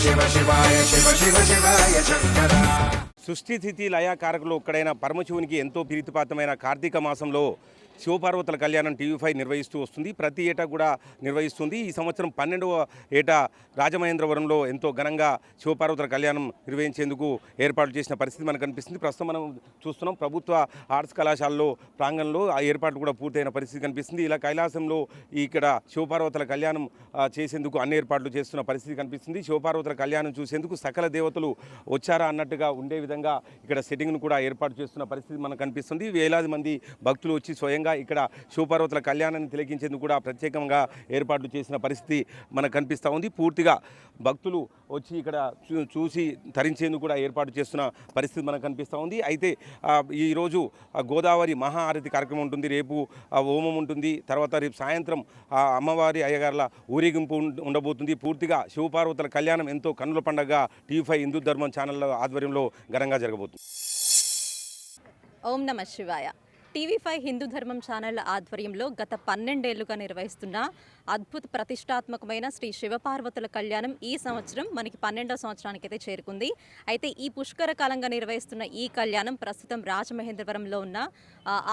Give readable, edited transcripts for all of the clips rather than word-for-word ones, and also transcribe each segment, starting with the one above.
శివ శివాయ శివ శివ శివాయ శంకర. సృష్టి స్థితి లయాకారకులు ఒక్కడైన పరమశివునికి ఎంతో ప్రీతిపాత్రమైన కార్తీక మాసంలో శివపార్వతుల కళ్యాణం టీవీ5 నిర్వహిస్తూ వస్తుంది. ప్రతి ఏటా కూడా నిర్వహిస్తుంది. ఈ సంవత్సరం 12వ ఏటా రాజమహేంద్రవరంలో ఎంతో ఘనంగా శివపార్వతుల కళ్యాణం నిర్వహించేందుకు ఏర్పాటు చేసిన పరిస్థితి మనకు కనిపిస్తుంది. ప్రస్తుతం మనం చూస్తున్నాం ప్రభుత్వ ఆర్ట్స్ కళాశాలలో ప్రాంగణంలో ఆ ఏర్పాట్లు కూడా పూర్తయిన పరిస్థితి కనిపిస్తుంది. ఇలా కైలాసంలో ఇక్కడ శివపార్వతుల కళ్యాణం చేసేందుకు అన్ని ఏర్పాట్లు చేస్తున్న పరిస్థితి కనిపిస్తుంది. శివపార్వతుల కళ్యాణం చూసేందుకు సకల దేవతలు వచ్చారా అన్నట్టుగా ఉండే విధంగా ఇక్కడ సెట్టింగ్ను కూడా ఏర్పాటు చేస్తున్న పరిస్థితి మనకు కనిపిస్తుంది. వేలాది మంది భక్తులు వచ్చి స్వయంగా ఇక్కడ శివపార్వతుల కళ్యాణాన్ని తిలకించేందుకు కూడా ప్రత్యేకంగా ఏర్పాట్లు చేసిన పరిస్థితి మనకు కనిపిస్తూ ఉంది. పూర్తిగా భక్తులు వచ్చి ఇక్కడ చూసి తరించేందుకు కూడా ఏర్పాటు చేస్తున్న పరిస్థితి మనకు కనిపిస్తూ ఉంది. అయితే ఈరోజు గోదావరి మహాఆరతి కార్యక్రమం ఉంటుంది, రేపు హోమం ఉంటుంది, తర్వాత రేపు సాయంత్రం అమ్మవారి అయ్యగారుల ఊరేగింపు ఉండబోతుంది. పూర్తిగా శివపార్వతుల కళ్యాణం ఎంతో కన్నుల పండుగగా టీవీ5 హిందూ ధర్మం ఛానల్ ఆధ్వర్యంలో ఘనంగా జరగబోతుంది. ఓం నమ శివాయ. టీవీ5 హిందూ ధర్మం ఛానల్ ఆధ్వర్యంలో గత 12 ఏళ్లుగా నిర్వహిస్తున్న అద్భుత ప్రతిష్టాత్మకమైన శ్రీ శివపార్వతుల కళ్యాణం ఈ సంవత్సరం మనకి 12వ సంవత్సరానికి అయితే చేరుకుంది. అయితే ఈ పుష్కర కాలంగా నిర్వహిస్తున్న ఈ కళ్యాణం ప్రస్తుతం రాజమహేంద్రవరంలో ఉన్న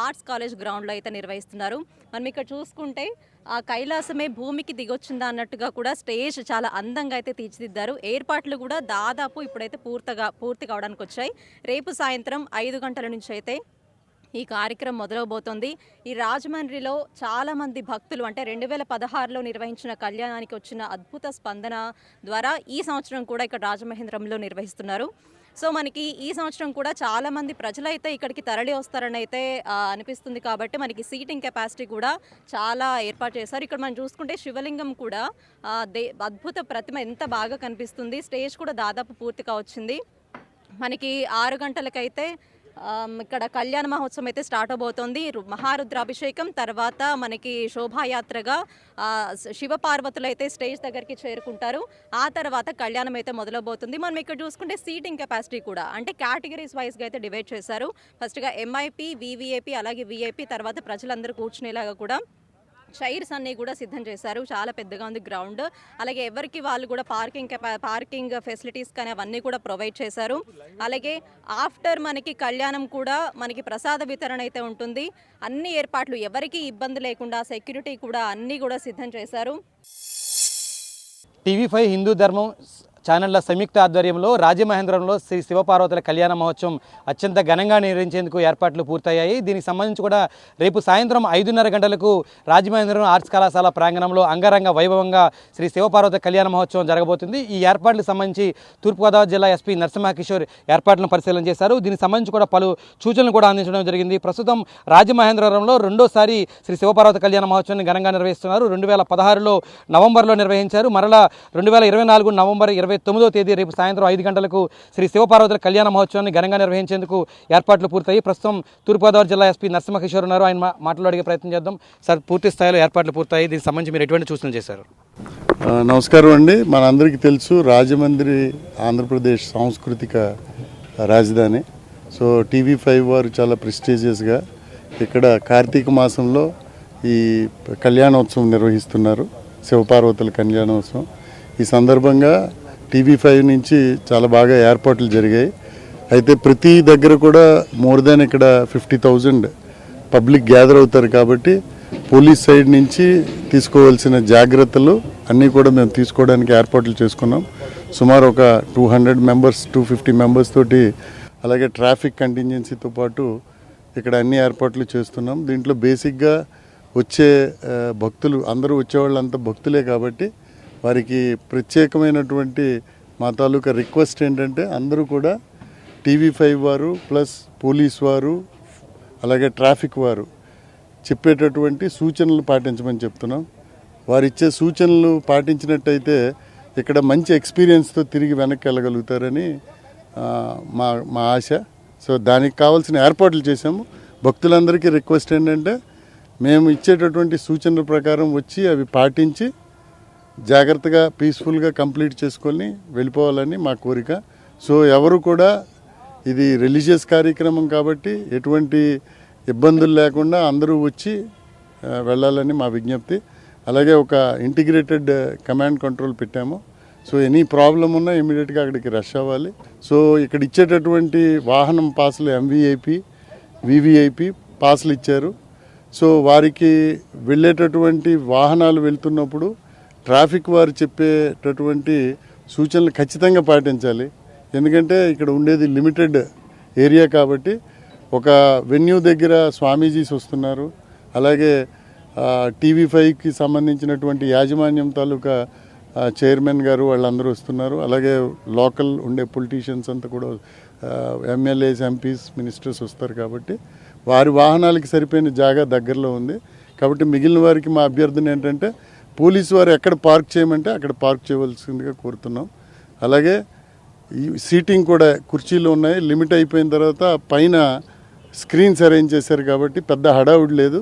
ఆర్ట్స్ కాలేజ్ గ్రౌండ్లో అయితే నిర్వహిస్తున్నారు. మనం ఇక్కడ చూసుకుంటే ఆ కైలాసమే భూమికి దిగొచ్చిందా అన్నట్టుగా కూడా స్టేజ్ చాలా అందంగా అయితే తీర్చిదిద్దారు. ఏర్పాట్లు కూడా దాదాపు ఇప్పుడైతే పూర్తి కావడానికి వచ్చాయి. రేపు సాయంత్రం 5 గంటల నుంచి అయితే ఈ కార్యక్రమం మొదలవబోతోంది. ఈ రాజమండ్రిలో చాలామంది భక్తులు అంటే 2016లో నిర్వహించిన కళ్యాణానికి వచ్చిన అద్భుత స్పందన ద్వారా ఈ సంవత్సరం కూడా ఇక్కడ రాజమహేంద్రంలో నిర్వహిస్తున్నారు. సో మనకి ఈ సంవత్సరం కూడా చాలామంది ప్రజలైతే ఇక్కడికి తరలి వస్తారని అయితే అనిపిస్తుంది. కాబట్టి మనకి సీటింగ్ కెపాసిటీ కూడా చాలా ఏర్పాటు చేశారు. ఇక్కడ మనం చూసుకుంటే శివలింగం కూడా అద్భుత ప్రతిమ ఎంత బాగా కనిపిస్తుంది. స్టేజ్ కూడా దాదాపు పూర్తిగా వచ్చింది. మనకి 6 గంటలకైతే ఇక్కడ కళ్యాణ మహోత్సవం అయితే స్టార్ట్ అవబోతోంది. మహారుద్రాభిషేకం తర్వాత మనకి శోభాయాత్రగా శివపార్వతులు అయితే స్టేజ్ దగ్గరికి చేరుకుంటారు. ఆ తర్వాత కళ్యాణం అయితే మొదలవబోతుంది. మనం ఇక్కడ చూసుకుంటే సీటింగ్ కెపాసిటీ కూడా అంటే కేటగిరీస్ వైజ్గా అయితే డివైడ్ చేశారు. ఫస్ట్గా ఎంఐపి, వివిఐపి, అలాగే విఐపి, తర్వాత ప్రజలందరూ కూర్చునేలాగా కూడా చైర్స్ అన్నీ కూడా సిద్ధం చేశారు. చాలా పెద్దగా ఉంది గ్రౌండ్. అలాగే ఎవరికి వాళ్ళు కూడా పార్కింగ్ ఫెసిలిటీస్ కానీ అవన్నీ కూడా ప్రొవైడ్ చేశారు. అలాగే ఆఫ్టర్ మనకి కళ్యాణం కూడా మనకి ప్రసాద వితరణ అయితే ఉంటుంది. అన్ని ఏర్పాట్లు ఎవరికి ఇబ్బంది లేకుండా సెక్యూరిటీ కూడా అన్నీ కూడా సిద్ధం చేశారు. టీవీ5 హిందూ ధర్మం ఛానళ్ల సంయుక్త ఆధ్వర్యంలో రాజమహేంద్రంలో శ్రీ శివపార్వతుల కళ్యాణ మహోత్సవం అత్యంత ఘనంగా నిర్వహించేందుకు ఏర్పాట్లు పూర్తయ్యాయి. దీనికి సంబంధించి కూడా రేపు సాయంత్రం 5:30 గంటలకు రాజమహేంద్రం ఆర్ట్స్ కళాశాల ప్రాంగణంలో అంగరంగ వైభవంగా శ్రీ శివపార్వతుల కళ్యాణ మహోత్సవం జరగబోతుంది. ఈ ఏర్పాట్లకు సంబంధించి తూర్పుగోదావరి జిల్లా ఎస్పీ నరసింహకిషోర్ ఏర్పాట్లను పరిశీలన చేశారు. దీనికి సంబంధించి కూడా పలు సూచనలు కూడా అందించడం జరిగింది. ప్రస్తుతం రాజమహేంద్రవరంలో రెండోసారి శ్రీ శివపార్వత కళ్యాణ మహోత్సవాన్ని ఘనంగా నిర్వహిస్తున్నారు. 2016లో నవంబర్లో నిర్వహించారు. మరలా 2024 నవంబర్ 29వ తేదీ రేపు సాయంత్రం 5 గంటలకు శ్రీ శివపార్వతుల కళ్యాణ మహోత్సవాన్ని ఘనంగా నిర్వహించేందుకు ఏర్పాట్లు పూర్తయి ప్రస్తుతం తూర్పుగోదావరి జిల్లా ఎస్పీ నరసింహకిషోర్ ఉన్నారు. ఆయన మాట్లాడే ప్రయత్నం చేద్దాం. సార్, పూర్తి స్థాయిలో ఏర్పాట్లు పూర్తయి దీనికి సంబంధించి మీరు ఎటువంటి సూచనలు చేశారు? నమస్కారం అండి. మనందరికీ తెలుసు రాజమండ్రి ఆంధ్రప్రదేశ్ సాంస్కృతిక రాజధాని. సో టీవీ5 వారు చాలా ప్రెస్టీజియస్గా ఇక్కడ కార్తీక మాసంలో ఈ కళ్యాణోత్సవం నిర్వహిస్తున్నారు. శివపార్వతుల కళ్యాణోత్సవం ఈ సందర్భంగా టీవీ5 నుంచి చాలా బాగా ఏర్పాట్లు జరిగాయి. అయితే ప్రతి దగ్గర కూడా మోర్ దాన్ ఇక్కడ 50,000 పబ్లిక్ గ్యాదర్ అవుతారు. కాబట్టి పోలీస్ సైడ్ నుంచి తీసుకోవాల్సిన జాగ్రత్తలు అన్నీ కూడా మేము తీసుకోవడానికి ఏర్పాట్లు చేసుకున్నాం. సుమారు ఒక 200 మెంబర్స్ 250 మెంబర్స్ తోటి అలాగే ట్రాఫిక్ కంటింజెన్సీతో పాటు ఇక్కడ అన్ని ఏర్పాట్లు చేస్తున్నాం. దీంట్లో బేసిక్గా వచ్చే భక్తులు అందరూ వచ్చేవాళ్ళంతా భక్తులే కాబట్టి వారికి ప్రత్యేకమైనటువంటి మా తాలూకా రిక్వెస్ట్ ఏంటంటే అందరూ కూడా టీవీ5 వారు ప్లస్ పోలీస్ వారు అలాగే ట్రాఫిక్ వారు చెప్పేటటువంటి సూచనలు పాటించమని చెప్తున్నాం. వారు ఇచ్చే సూచనలు పాటించినట్టయితే ఇక్కడ మంచి ఎక్స్పీరియన్స్తో తిరిగి వెనక్కి వెళ్ళగలుగుతారని మా ఆశ. సో దానికి కావాల్సిన ఏర్పాట్లు చేశాము. భక్తులందరికీ రిక్వెస్ట్ ఏంటంటే మేము ఇచ్చేటటువంటి సూచనల ప్రకారం వచ్చి అవి పాటించి జాగ్రత్తగా పీస్ఫుల్గా కంప్లీట్ చేసుకొని వెళ్ళిపోవాలని మా కోరిక. సో ఎవరు కూడా ఇది రిలీజియస్ కార్యక్రమం కాబట్టి ఎటువంటి ఇబ్బందులు లేకుండా అందరూ వచ్చి వెళ్ళాలని మా విజ్ఞప్తి. అలాగే ఒక ఇంటిగ్రేటెడ్ కమాండ్ కంట్రోల్ పెట్టాము. సో ఎనీ ప్రాబ్లం ఉన్నా ఇమీడియట్గా అక్కడికి రష్ అవ్వాలి. సో ఇక్కడ ఇచ్చేటటువంటి వాహనం పాసులు ఎంవీఐపి, వివిఐపి పాసులు ఇచ్చారు. సో వారికి వెళ్ళేటటువంటి వాహనాలు వెళ్తున్నప్పుడు ట్రాఫిక్ వారు చెప్పేటటువంటి సూచనలు ఖచ్చితంగా పాటించాలి. ఎందుకంటే ఇక్కడ ఉండేది లిమిటెడ్ ఏరియా కాబట్టి ఒక వెన్యూ దగ్గర స్వామీజీస్ వస్తున్నారు, అలాగే టీవీ5కి సంబంధించినటువంటి యాజమాన్యం తాలూకా చైర్మన్ గారు వాళ్ళందరూ వస్తున్నారు, అలాగే లోకల్ ఉండే పొలిటీషియన్స్ అంతా కూడా ఎమ్మెల్యేస్, ఎంపీస్, మినిస్టర్స్ వస్తారు. కాబట్టి వారి వాహనాలకి సరిపోయిన జాగా దగ్గరలో ఉంది. కాబట్టి మిగిలిన వారికి మా అభ్యర్థన ఏంటంటే పోలీసు వారు ఎక్కడ పార్క్ చేయమంటే అక్కడ పార్క్ చేయవలసిందిగా కోరుతున్నాం. అలాగే ఈ సీటింగ్ కూడా కుర్చీలు ఉన్నాయి, లిమిట్ అయిపోయిన తర్వాత పైన స్క్రీన్స్ అరేంజ్ చేశారు కాబట్టి పెద్ద హడావుడి లేదు,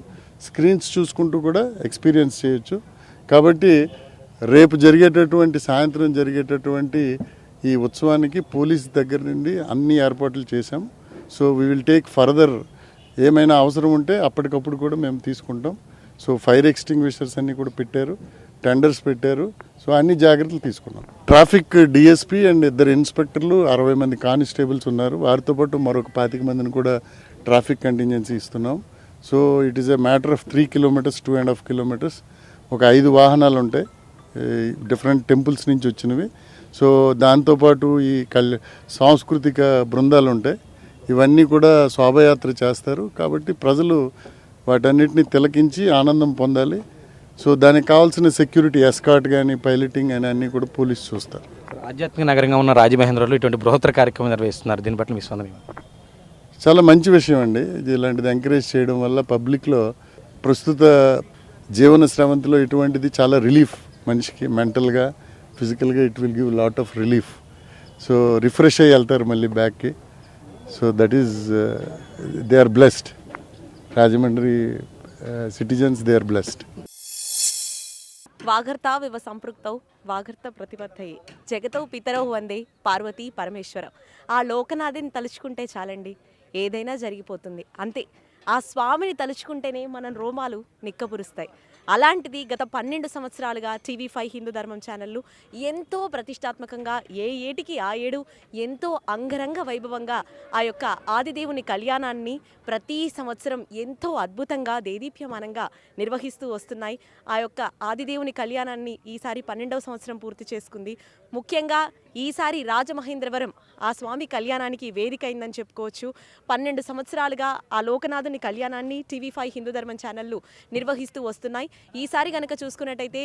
స్క్రీన్స్ చూసుకుంటూ కూడా ఎక్స్పీరియన్స్ చేయొచ్చు. కాబట్టి రేపు సాయంత్రం జరిగేటటువంటి ఈ ఉత్సవానికి పోలీస్ దగ్గర నుండి అన్ని ఏర్పాట్లు చేశాం. So we will take further, ఏమైనా అవసరం ఉంటే అప్పటికప్పుడు కూడా మేము తీసుకుంటాం. సో ఫైర్ ఎక్స్టింగ్విషర్స్ అన్నీ కూడా పెట్టారు, టెండర్స్ పెట్టారు. సో అన్ని జాగ్రత్తలు తీసుకున్నాం. ట్రాఫిక్ డిఎస్పీ అండ్ 2 ఇన్స్పెక్టర్లు, 60 మంది కానిస్టేబుల్స్ ఉన్నారు. వారితో పాటు మరొక 25 మందిని కూడా ట్రాఫిక్ కంటింజెన్సీ ఇస్తున్నాం. So it is a matter of 3 kilometres, 2.5 kilometres. ఒక 5 వాహనాలు ఉంటాయి, డిఫరెంట్ టెంపుల్స్ నుంచి వచ్చినవి. సో దాంతోపాటు ఈ సాంస్కృతిక బృందాలు ఉంటాయి, ఇవన్నీ కూడా శోభయాత్ర చేస్తారు. కాబట్టి ప్రజలు వాటన్నిటిని తిలకించి ఆనందం పొందాలి. సో దానికి కావాల్సిన సెక్యూరిటీ, ఎస్కాట్ కానీ, పైలటింగ్ అని అన్నీ కూడా పోలీసు చూస్తారు. ఆధ్యాత్మిక నగరంగా ఉన్న రాజమహేంద్రలో ఇటువంటి బృహత్తర కార్యక్రమం నిర్వహిస్తున్నారు, దీని పట్ల మీ స్పందన? చాలా మంచి విషయం అండి. ఇది ఇలాంటిది ఎంకరేజ్ చేయడం వల్ల పబ్లిక్లో ప్రస్తుత జీవన శ్రవంతిలో ఇటువంటిది చాలా రిలీఫ్ మనిషికి, మెంటల్గా, ఫిజికల్గా it will give lot of relief. So refresh అయ్యి వెళ్తారు మళ్ళీ బ్యాక్కి. So that is they are blessed. Rajahmundry citizens they are blessed. వాగర్తావివ సంపృక్తౌ వాగర్త ప్రతిపత్తయే జగతౌ పితరౌ వందే పార్వతీ పరమేశ్వర. ఆ లోకనాథిని తలుచుకుంటే చాలండి, ఏదైనా జరిగిపోతుంది. అంతే, ఆ స్వామిని తలుచుకుంటేనే మన రోమాలు నిక్కపురుస్తాయి. అలాంటిది గత 12 సంవత్సరాలుగా టీవీ5 హిందూ ధర్మం ఛానళ్ళు ఎంతో ప్రతిష్టాత్మకంగా, ఏ ఏటికి ఆ ఏడు ఎంతో అంగరంగ వైభవంగా ఆ యొక్క ఆదిదేవుని కళ్యాణాన్ని ప్రతి సంవత్సరం ఎంతో అద్భుతంగా, దేదీప్యమానంగా నిర్వహిస్తూ వస్తున్నాయి. ఆ యొక్క ఆదిదేవుని కళ్యాణాన్ని ఈసారి 12వ సంవత్సరం పూర్తి చేసుకుంది. ముఖ్యంగా ఈసారి రాజమహేంద్రవరం ఆ స్వామి కళ్యాణానికి వేదిక అయిందని చెప్పుకోవచ్చు. 12 సంవత్సరాలుగా ఆ లోకనాథుని కళ్యాణాన్ని టీవీ5 హిందూ ధర్మం ఛానళ్ళు నిర్వహిస్తూ వస్తున్నాయి. ఈసారి కనుక చూసుకున్నట్టయితే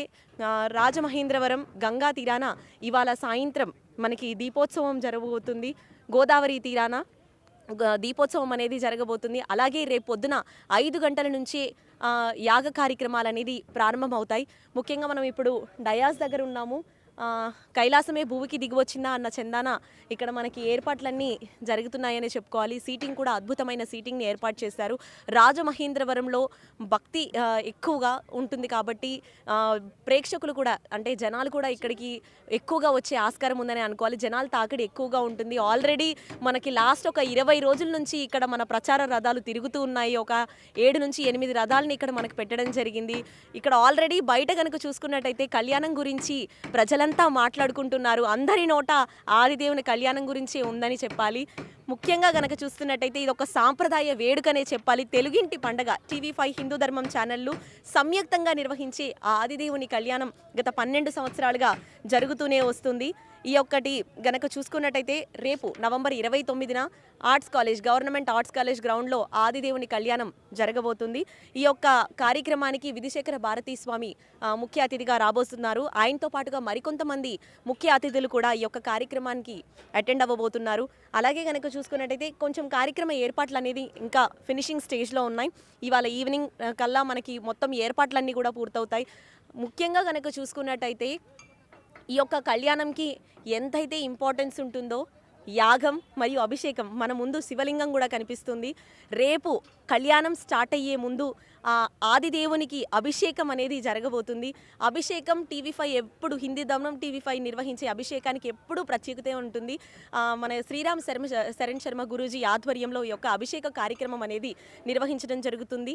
రాజమహేంద్రవరం గంగా తీరాన ఇవాళ సాయంత్రం మనకి దీపోత్సవం జరగబోతుంది. గోదావరి తీరాన దీపోత్సవం అనేది జరగబోతుంది. అలాగే రేపు పొద్దున 5 గంటల నుంచి యాగ కార్యక్రమాలు అనేది ప్రారంభమవుతాయి. ముఖ్యంగా మనం ఇప్పుడు డయాస్ దగ్గర ఉన్నాము. కైలాసమే భూమికి దిగివచ్చిందా అన్న చందాన ఇక్కడ మనకి ఏర్పాట్లన్నీ జరుగుతున్నాయని చెప్పుకోవాలి. సీటింగ్ కూడా అద్భుతమైన సీటింగ్ని ఏర్పాటు చేశారు. రాజమహేంద్రవరంలో భక్తి ఎక్కువగా ఉంటుంది కాబట్టి ప్రేక్షకులు కూడా, అంటే జనాలు కూడా ఇక్కడికి ఎక్కువగా వచ్చే ఆస్కారం ఉందని అనుకోవాలి. జనాలు తాకిడి ఎక్కువగా ఉంటుంది. ఆల్రెడీ మనకి లాస్ట్ ఒక 20 రోజుల నుంచి ఇక్కడ మన ప్రచార రథాలు తిరుగుతూ ఉన్నాయి. ఒక 7 నుంచి 8 రథాలని ఇక్కడ మనకు పెట్టడం జరిగింది. ఇక్కడ ఆల్రెడీ బయట కనుక చూసుకున్నట్టయితే కళ్యాణం గురించి ప్రజలంతా మాట్లాడుకుంటున్నారు. అందరి నోట ఆదిదేవుని కళ్యాణం గురించి ఉందని చెప్పాలి. ముఖ్యంగా గనక చూస్తున్నట్టయితే ఇది ఒక సాంప్రదాయ వేడుకనే చెప్పాలి. తెలుగింటి పండగ టీవీ5 హిందూ ధర్మం ఛానళ్ళు సంయుక్తంగా నిర్వహించే ఆ ఆదిదేవుని కళ్యాణం గత 12 సంవత్సరాలుగా జరుగుతూనే వస్తుంది. ఈ ఒక్కటి గనక చూసుకున్నట్టయితే రేపు నవంబర్ 29న arts college, government arts college గ్రౌండ్లో ఆదిదేవుని కళ్యాణం జరగబోతుంది. ఈ యొక్క కార్యక్రమానికి విధిశేఖర భారతీ స్వామి ముఖ్య అతిథిగా రాబోతున్నారు. ఆయనతో పాటుగా మరికొంతమంది ముఖ్య అతిథులు కూడా ఈ యొక్క కార్యక్రమానికి అటెండ్ అవ్వబోతున్నారు. అలాగే కనుక చూసుకున్నట్టయితే కొంచెం కార్యక్రమ ఏర్పాట్లు అనేది ఇంకా ఫినిషింగ్ స్టేజ్లో ఉన్నాయి. ఇవాళ ఈవినింగ్ కల్లా మనకి మొత్తం ఏర్పాట్లన్నీ కూడా పూర్తవుతాయి. ముఖ్యంగా కనుక చూసుకున్నట్టయితే ఈ యొక్క కళ్యాణంకి ఎంతైతే ఇంపార్టెన్స్ ఉంటుందో యాగం మరియు అభిషేకం, మన ముందు శివలింగం కూడా కనిపిస్తుంది. రేపు కళ్యాణం స్టార్ట్ అయ్యే ముందు ఆ ఆదిదేవునికి అభిషేకం అనేది జరగబోతుంది. అభిషేకం టీవీ5 ఎప్పుడు హిందీ దమనం టీవీ5 నిర్వహించే అభిషేకానికి ఎప్పుడూ ప్రత్యేకత ఉంటుంది. మన శ్రీరామ్ శరణ్ శర్మ గురూజీ ఆధ్వర్యంలో ఈ యొక్క అభిషేక కార్యక్రమం అనేది నిర్వహించడం జరుగుతుంది.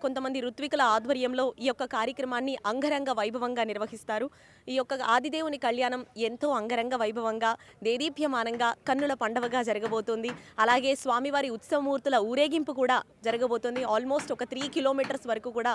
కొంతమంది ఋత్వికుల ఆధ్వర్యంలో ఈ యొక్క కార్యక్రమాన్ని అంగరంగ వైభవంగా నిర్వహిస్తారు. ఈ యొక్క ఆదిదేవుని కళ్యాణం ఎంతో అంగరంగ వైభవంగా దేదీప్యమానంగా కన్నుల పండవగా జరగబోతోంది. అలాగే స్వామివారి ఉత్సవమూర్తుల ఊరేగింపు కూడా జరగబోతోంది. ఆల్మోస్ట్ ఒక 3 కిలోమీటర్స్ వరకు కూడా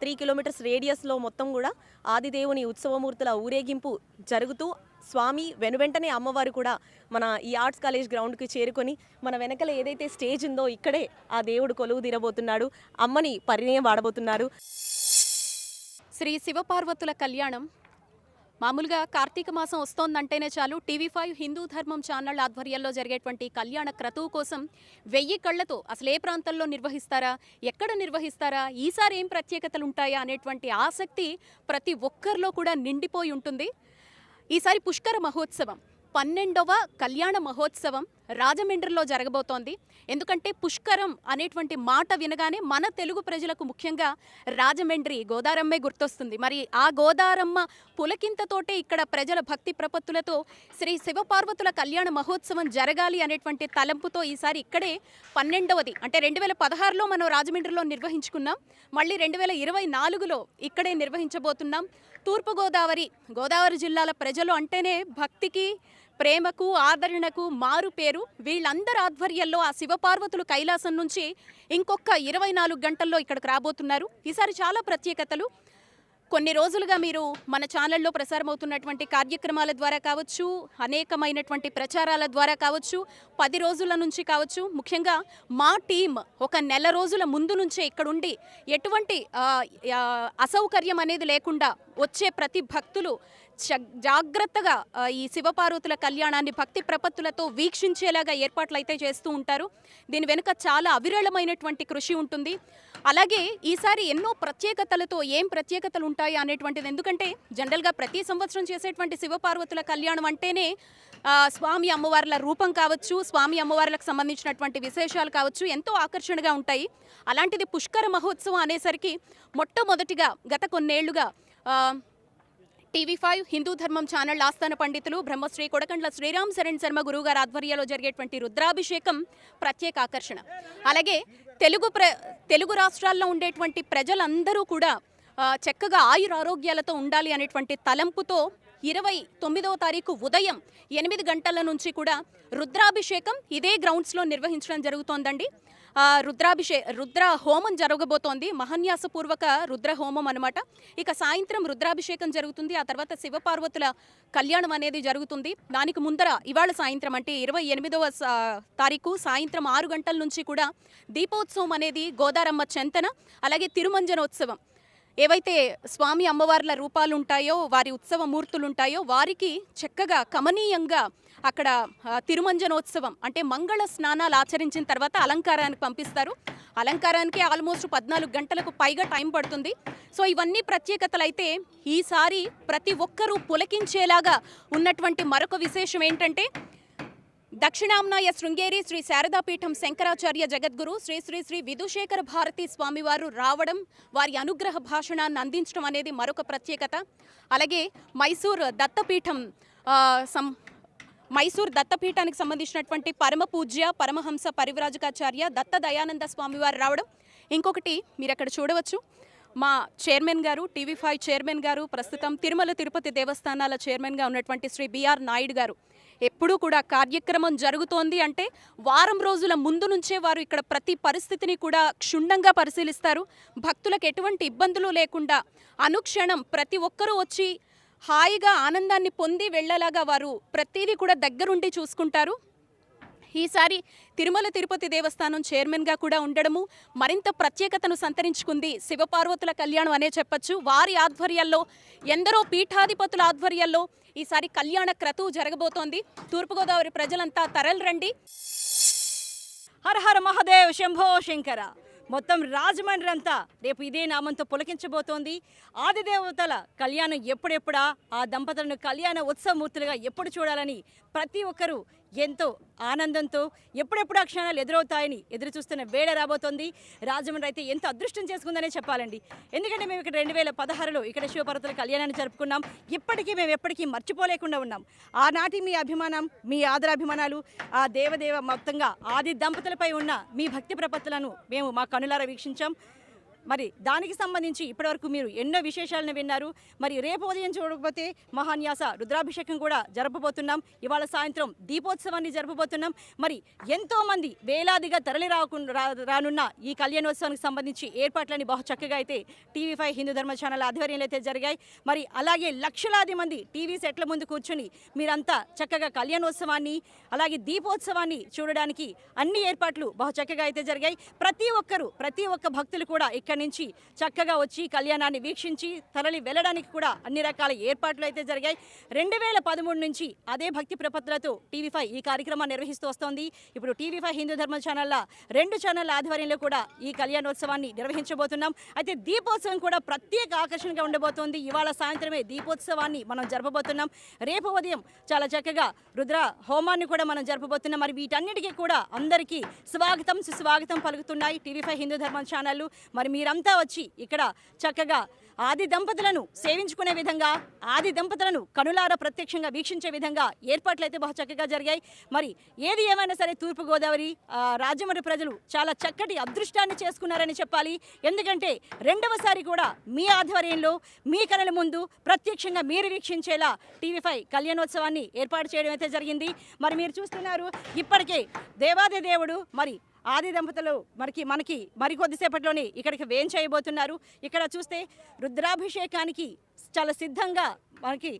3 కిలోమీటర్స్ రేడియస్లో మొత్తం కూడా ఆదిదేవుని ఉత్సవమూర్తుల ఊరేగింపు జరుగుతూ స్వామి వెనువెంటనే అమ్మవారు కూడా మన ఈ ఆర్ట్స్ కాలేజ్ గ్రౌండ్కి చేరుకొని మన వెనకల ఏదైతే స్టేజ్ ఉందో ఇక్కడే ఆ దేవుడు కొలువు తీరబోతున్నాడు. అమ్మని పరిణయం వాడబోతున్నారు. శ్రీ శివపార్వతుల కళ్యాణం మామూలుగా కార్తీక మాసం వస్తోందంటేనే చాలు టీవీ5 హిందూ ధర్మం ఛానల్ ఆధ్వర్యంలో జరిగేటువంటి కళ్యాణ క్రతువు కోసం 1000 కళ్ళతో అసలు ఏ ప్రాంతంలో నిర్వహిస్తారా, ఎక్కడ నిర్వహిస్తారా, ఈసారి ఏం ప్రత్యేకతలు ఉంటాయా అనేటువంటి ఆసక్తి ప్రతి ఒక్కరిలో కూడా నిండిపోయి ఉంటుంది. ఈసారి పుష్కర మహోత్సవం 12వ కళ్యాణ మహోత్సవం రాజమండ్రిలో జరగబోతోంది. ఎందుకంటే పుష్కరం అనేటువంటి మాట వినగానే మన తెలుగు ప్రజలకు ముఖ్యంగా రాజమండ్రి గోదారమ్మే గుర్తొస్తుంది. మరి ఆ గోదారమ్మ పులకింతతోటే ఇక్కడ ప్రజల భక్తి ప్రపత్తులతో శ్రీ శివపార్వతుల కళ్యాణ మహోత్సవం జరగాలి అనేటువంటి తలంపుతో ఈసారి ఇక్కడే 12వది అంటే 2016లో మనం రాజమండ్రిలో నిర్వహించుకున్నాం. మళ్ళీ 2024లో ఇక్కడే నిర్వహించబోతున్నాం. తూర్పుగోదావరి జిల్లాల ప్రజలు అంటేనే భక్తికి ప్రేమకు ఆదరణకు మారు పేరు. వీళ్ళందరి ఆధ్వర్యంలో ఆ శివపార్వతులు కైలాసం నుంచి ఇంకొక 24 గంటల్లో ఇక్కడికి రాబోతున్నారు. ఈసారి చాలా ప్రత్యేకతలు. కొన్ని రోజులుగా మీరు మన ఛానల్లో ప్రసారమవుతున్నటువంటి కార్యక్రమాల ద్వారా కావచ్చు, అనేకమైనటువంటి ప్రచారాల ద్వారా కావచ్చు, 10 రోజుల నుంచి కావచ్చు, ముఖ్యంగా మా టీం ఒక నెల రోజుల ముందు నుంచే ఇక్కడుండి ఎటువంటి అసౌకర్యం అనేది లేకుండా వచ్చే ప్రతి భక్తులు జాగ్రత్తగా ఈ శివపార్వతుల కళ్యాణాన్ని భక్తి ప్రపత్తులతో వీక్షించేలాగా ఏర్పాట్లు అయితే చేస్తూ ఉంటారు. దీని వెనుక చాలా అవిరళమైనటువంటి కృషి ఉంటుంది. అలాగే ఈసారి ఎన్నో ప్రత్యేకతలతో ఏం ప్రత్యేకతలు ఉంటాయి అనేటువంటిది, ఎందుకంటే జనరల్గా ప్రతి సంవత్సరం చేసేటువంటి శివపార్వతుల కళ్యాణం అంటేనే స్వామి అమ్మవార్ల రూపం కావచ్చు, స్వామి అమ్మవార్లకు సంబంధించినటువంటి విశేషాలు కావచ్చు, ఎంతో ఆకర్షణగా ఉంటాయి. అలాంటిది పుష్కర మహోత్సవం అనేసరికి మొట్టమొదటిగా గత కొన్నేళ్లుగా టీవీ5 హిందూ ధర్మం ఛానల్ ఆస్థాన పండితులు బ్రహ్మశ్రీ కొడకండ్ల శ్రీరామ్ శరణ్ శర్మ గురువుగారి ఆధ్వర్యంలో జరిగేటువంటి రుద్రాభిషేకం ప్రత్యేక ఆకర్షణ. అలాగే తెలుగు రాష్ట్రాల్లో ఉండేటువంటి ప్రజలందరూ కూడా చక్కగా ఆయురారోగ్యాలతో ఉండాలి అనేటువంటి తలంపుతో 29వ తారీఖు ఉదయం 8 గంటల నుంచి కూడా రుద్రాభిషేకం ఇదే గ్రౌండ్స్లో నిర్వహించడం జరుగుతోందండి. రుద్ర హోమం జరగబోతోంది. మహాన్యాసపూర్వక రుద్ర హోమం అనమాట. ఇక సాయంత్రం రుద్రాభిషేకం జరుగుతుంది. ఆ తర్వాత శివపార్వతుల కళ్యాణం అనేది జరుగుతుంది. దానికి ముందర ఇవాళ సాయంత్రం అంటే 28వ తారీఖు సాయంత్రం 6 గంటల నుంచి కూడా దీపోత్సవం అనేది గోదారమ్మ చెంతన, అలాగే తిరుమంజనోత్సవం, ఏవైతే స్వామి అమ్మవార్ల రూపాలు ఉంటాయో, వారి ఉత్సవ మూర్తులు ఉంటాయో వారికి చక్కగా కమనీయంగా అక్కడ తిరుమంజనోత్సవం అంటే మంగళ స్నానాలు ఆచరించిన తర్వాత అలంకారానికి పంపిస్తారు. అలంకారానికి ఆల్మోస్ట్ 14 గంటలకు పైగా టైం పడుతుంది. సో ఇవన్నీ ప్రత్యేకతలు. అయితే ఈసారి ప్రతి ఒక్కరూ పులకించేలాగా ఉన్నటువంటి మరొక విశేషం ఏంటంటే దక్షిణాంనాయ శృంగేరి శ్రీ శారదాపీఠం శంకరాచార్య జగద్గురు శ్రీ శ్రీ శ్రీ విధుశేఖర భారతి స్వామివారు రావడం, వారి అనుగ్రహ భాషణాన్ని అందించడం అనేది మరొక ప్రత్యేకత. అలాగే మైసూర్ దత్తపీఠానికి సంబంధించినటువంటి పరమ పూజ్య పరమహంస పరివ్రాజకాచార్య దత్త దయానంద స్వామివారు రావడం. ఇంకొకటి మీరు అక్కడ చూడవచ్చు, మా చైర్మన్ గారు, టీవీ5 చైర్మన్ గారు, ప్రస్తుతం తిరుమల తిరుపతి దేవస్థానాల చైర్మన్గా ఉన్నటువంటి శ్రీ బిఆర్ నాయుడు గారు ఎప్పుడూ కూడా కార్యక్రమం జరుగుతోంది అంటే వారం రోజుల ముందు నుంచే వారు ఇక్కడ ప్రతి పరిస్థితిని కూడా క్షుణ్ణంగా పరిశీలిస్తారు. భక్తులకు ఎటువంటి ఇబ్బందులు లేకుండా అనుక్షణం ప్రతి ఒక్కరూ వచ్చి హాయిగా ఆనందాన్ని పొంది వెళ్ళేలాగా వారు ప్రతిదీ కూడా దగ్గరుండి చూసుకుంటారు. ఈసారి తిరుమల తిరుపతి దేవస్థానం చైర్మన్గా కూడా ఉండడము మరింత ప్రత్యేకతను సంతరించుకుంది. శివపార్వతుల కళ్యాణం అనే చెప్పచ్చు. వారి ఆధ్వర్యంలో, ఎందరో పీఠాధిపతుల ఆధ్వర్యంలో ఈసారి కళ్యాణ క్రతువు జరగబోతోంది. తూర్పుగోదావరి ప్రజలంతా తరలిరండి. హర హర మహాదేవ్ శంభో శంకర. మొత్తం రాజమండ్రి అంతా రేపు ఇదే నామంతో పులకించబోతోంది. ఆదిదేవతల కళ్యాణం ఎప్పుడెప్పుడా, ఆ దంపతులను కళ్యాణ ఉత్సవమూర్తులుగా ఎప్పుడు చూడాలని ప్రతి ఒక్కరూ ఎంతో ఆనందంతో ఎప్పుడెప్పుడు ఆ క్షణాలు ఎదురవుతాయని ఎదురు చూస్తున్న వేళ రాబోతోంది. రాజమండ్రి అయితే ఎంత అదృష్టం చేసుకుందనే చెప్పాలండి. ఎందుకంటే మేము ఇక్కడ 2016లో ఇక్కడ శివపార్వతుల కళ్యాణాన్ని జరుపుకున్నాం. ఇప్పటికీ మేము ఎప్పటికీ మర్చిపోలేకుండా ఉన్నాం. ఆనాటి మీ అభిమానం, మీ ఆదరాభిమానాలు, ఆ దేవదేవ మొత్తంగా ఆది దంపతులపై ఉన్న మీ భక్తి ప్రపత్తులను మేము మా కనులారా వీక్షించాం. మరి దానికి సంబంధించి ఇప్పటివరకు మీరు ఎన్నో విశేషాలను విన్నారు. మరి రేపు ఉదయం చూడకపోతే మహాన్యాస రుద్రాభిషేకం కూడా జరపబోతున్నాం. ఇవాళ సాయంత్రం దీపోత్సవాన్ని జరపబోతున్నాం. మరి ఎంతోమంది వేలాదిగా తరలి రానున్న ఈ కళ్యాణోత్సవానికి సంబంధించి ఏర్పాట్లని బహు చక్కగా అయితే టీవీ5 హిందూ ధర్మ ఛానల్ ఆధ్వర్యంలో అయితే జరిగాయి. మరి అలాగే లక్షలాది మంది టీవీ సెట్ల ముందు కూర్చొని మీరంతా చక్కగా కళ్యాణోత్సవాన్ని అలాగే దీపోత్సవాన్ని చూడడానికి అన్ని ఏర్పాట్లు బహు చక్కగా అయితే జరిగాయి. ప్రతి ఒక్క భక్తులు కూడా ఇక్కడ నుంచి చక్కగా వచ్చి కళ్యాణాన్ని వీక్షించి తరలి వెళ్ళడానికి కూడా అన్ని రకాల ఏర్పాట్లు అయితే జరిగాయి. 2013 నుంచి అదే భక్తి ప్రపత్తులతో టీవీ5 ఈ కార్యక్రమాన్ని నిర్వహిస్తూ వస్తోంది. ఇప్పుడు టీవీ5 హిందూ ధర్మ ఛానళ్ళ 2 ఛానళ్ళ ఆధ్వర్యంలో కూడా ఈ కళ్యాణోత్సవాన్ని నిర్వహించబోతున్నాం. అయితే దీపోత్సవం కూడా ప్రత్యేక ఆకర్షణగా ఉండబోతోంది. ఇవాళ సాయంత్రమే దీపోత్సవాన్ని మనం జరపబోతున్నాం. రేపు ఉదయం చాలా చక్కగా రుద్ర హోమాన్ని కూడా మనం జరపబోతున్నాం. మరి వీటన్నిటికీ కూడా అందరికీ స్వాగతం సుస్వాగతం పలుకుతున్నాయి టీవీ5 హిందూ ధర్మ ఛానళ్ళు. మరి మీరంతా వచ్చి ఇక్కడ చక్కగా ఆది దంపతులను సేవించుకునే విధంగా, ఆది దంపతులను కనులారా ప్రత్యక్షంగా వీక్షించే విధంగా ఏర్పాట్లు అయితే బహు చక్కగా జరిగాయి. మరి ఏది ఏమైనా సరే తూర్పుగోదావరి రాజమండ్రి ప్రజలు చాలా చక్కటి అదృష్టాన్ని చేసుకున్నారని చెప్పాలి. ఎందుకంటే రెండవసారి కూడా మీ ఆధ్వర్యంలో మీ కనుల ముందు ప్రత్యక్షంగా మీరు వీక్షించేలా టీవీ5 కళ్యాణోత్సవాన్ని ఏర్పాటు చేయడం అయితే జరిగింది. మరి మీరు చూస్తున్నారు ఇప్పటికే దేవాది దేవుడు మరి ఆది దంపతులు మనకి మరికొద్దిసేపట్లోనే ఇక్కడికి వేంచేయబోతున్నారు. ఇక్కడ చూస్తే రుద్రాభిషేకానికి చాలా సిద్ధంగా మనకి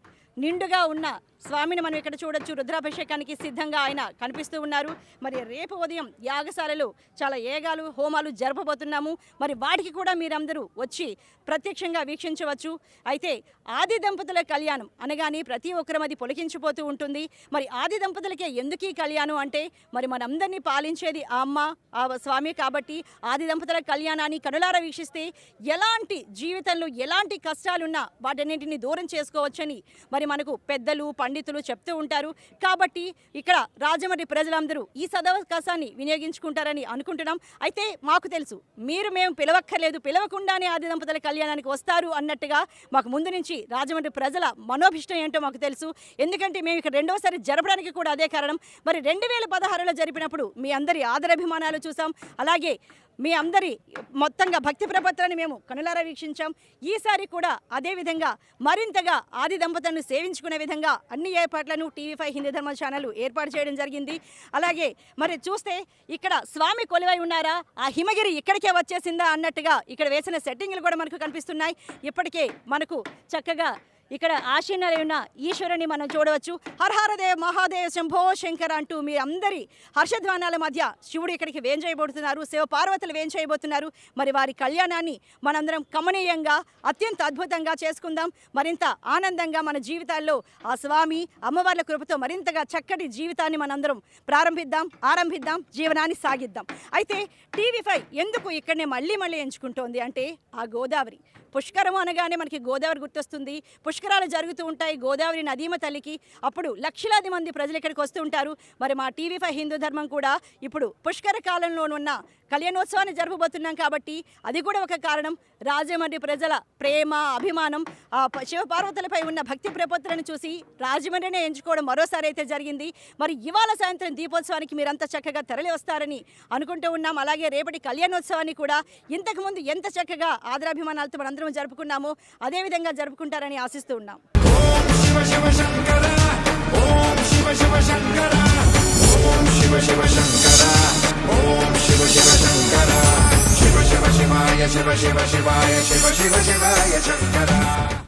నిండుగా ఉన్న స్వామిని మనం ఇక్కడ చూడొచ్చు. రుద్రాభిషేకానికి సిద్ధంగా ఆయన కనిపిస్తూ ఉన్నారు. మరి రేపు ఉదయం యాగశాలలో చాలా యాగాలు హోమాలు జరపబోతున్నాము. మరి వాటికి కూడా మీరందరూ వచ్చి ప్రత్యక్షంగా వీక్షించవచ్చు. అయితే ఆది దంపతుల కళ్యాణం అనగానే ప్రతి ఒక్కరం అది పొలికించిపోతూ ఉంటుంది. మరి ఆది దంపతులకే ఎందుకు ఈ కళ్యాణం అంటే మరి మనందరినీ పాలించేది ఆ అమ్మ ఆ స్వామి కాబట్టి ఆది దంపతుల కళ్యాణాన్ని కనులారా వీక్షిస్తే ఎలాంటి జీవితంలో ఎలాంటి కష్టాలున్నా వాటన్నింటినీ దూరం చేసుకోవచ్చని మరి మనకు పెద్దలు పండితులు చెప్తూ ఉంటారు. కాబట్టి ఇక్కడ రాజమండ్రి ప్రజలందరూ ఈ సదవకాశాన్ని వినియోగించుకుంటారని అనుకుంటున్నాం. అయితే మాకు తెలుసు మేము పిలవక్కర్లేదు, పిలవకుండానే ఆది దంపతుల కళ్యాణానికి వస్తారు అన్నట్టుగా మాకు ముందు నుంచి రాజమండ్రి ప్రజల మనోభిష్టం ఏంటో మాకు తెలుసు. ఎందుకంటే మేము ఇక్కడ రెండవసారి జరపడానికి కూడా అదే కారణం. మరి 2016లో జరిపినప్పుడు మీ అందరి ఆదరాభిమానాలు చూసాం. అలాగే మీ అందరి మొత్తంగా భక్తి ప్రపత్రాన్ని మేము కనులారా వీక్షించాం. ఈసారి కూడా అదేవిధంగా మరింతగా ఆది దంపతులను సేవించుకునే విధంగా అన్ని ఏర్పాట్లను టీవీ5 హిందూ ధర్మ ఛానల్ ఏర్పాటు చేయడం జరిగింది. అలాగే మరి చూస్తే ఇక్కడ స్వామి కొలువై ఉన్నారా, ఆ హిమగిరి ఇక్కడికే వచ్చేసిందా అన్నట్టుగా ఇక్కడ వేసిన సెట్టింగ్లు కూడా మనకు కనిపిస్తున్నాయి. ఇప్పటికే మనకు చక్కగా ఇక్కడ ఆశీనులై ఉన్న ఈశ్వరుని మనం చూడవచ్చు. హరహరదేవ్ మహాదేవ్ శంభో శంకర అంటూ మీ అందరి హర్షధ్వానాల మధ్య శివుడు ఇక్కడికి వేంచేయబోతున్నారు, శివ పార్వతులు వేంచేయబోతున్నారు. మరి వారి కళ్యాణాన్ని మనందరం కమనీయంగా అత్యంత అద్భుతంగా చేసుకుందాం. మరింత ఆనందంగా మన జీవితాల్లో ఆ స్వామి అమ్మవార్ల కృపతో మరింతగా చక్కటి జీవితాన్ని మనందరం ఆరంభిద్దాం, జీవనాన్ని సాగిద్దాం. అయితే టీవీ5 ఎందుకు ఇక్కడనే మళ్ళీ ఎంచుకుంటోంది అంటే ఆ గోదావరి పుష్కరం అనగానే మనకి గోదావరి గుర్తొస్తుంది. పుష్కరాలు జరుగుతూ ఉంటాయి గోదావరి నదీమ తల్లికి. అప్పుడు లక్షలాది మంది ప్రజలు ఇక్కడికి వస్తూ ఉంటారు. మరి మా టీవీ5 హిందూ ధర్మం కూడా ఇప్పుడు పుష్కర కాలంలో ఉన్న కళ్యాణోత్సవాన్ని జరపబోతున్నాం కాబట్టి అది కూడా ఒక కారణం. రాజమండ్రి ప్రజల ప్రేమ అభిమానం ఆ శివపార్వతులపై ఉన్న భక్తి ప్రపత్తులను చూసి రాజమండ్రినే ఎంచుకోవడం మరోసారి అయితే జరిగింది. మరి ఇవాళ సాయంత్రం దీపోత్సవానికి మీరంతా చక్కగా తరలి వస్తారని అనుకుంటూ ఉన్నాం. అలాగే రేపటి కళ్యాణోత్సవాన్ని కూడా ఇంతకుముందు ఎంత చక్కగా ఆదరాభిమానాలతో మనందరం జరుపుకున్నామో అదేవిధంగా జరుపుకుంటారని ఆశిస్తూ ఉన్నాం. శివ శివ శంకర ఓం శివ శివ శంకర ఓం శివ శివ శంకర ఓం శివ శివ శంకర శివ శివ శివాయ శివ శివ శివాయ శివ శివ శివాయ శంకర.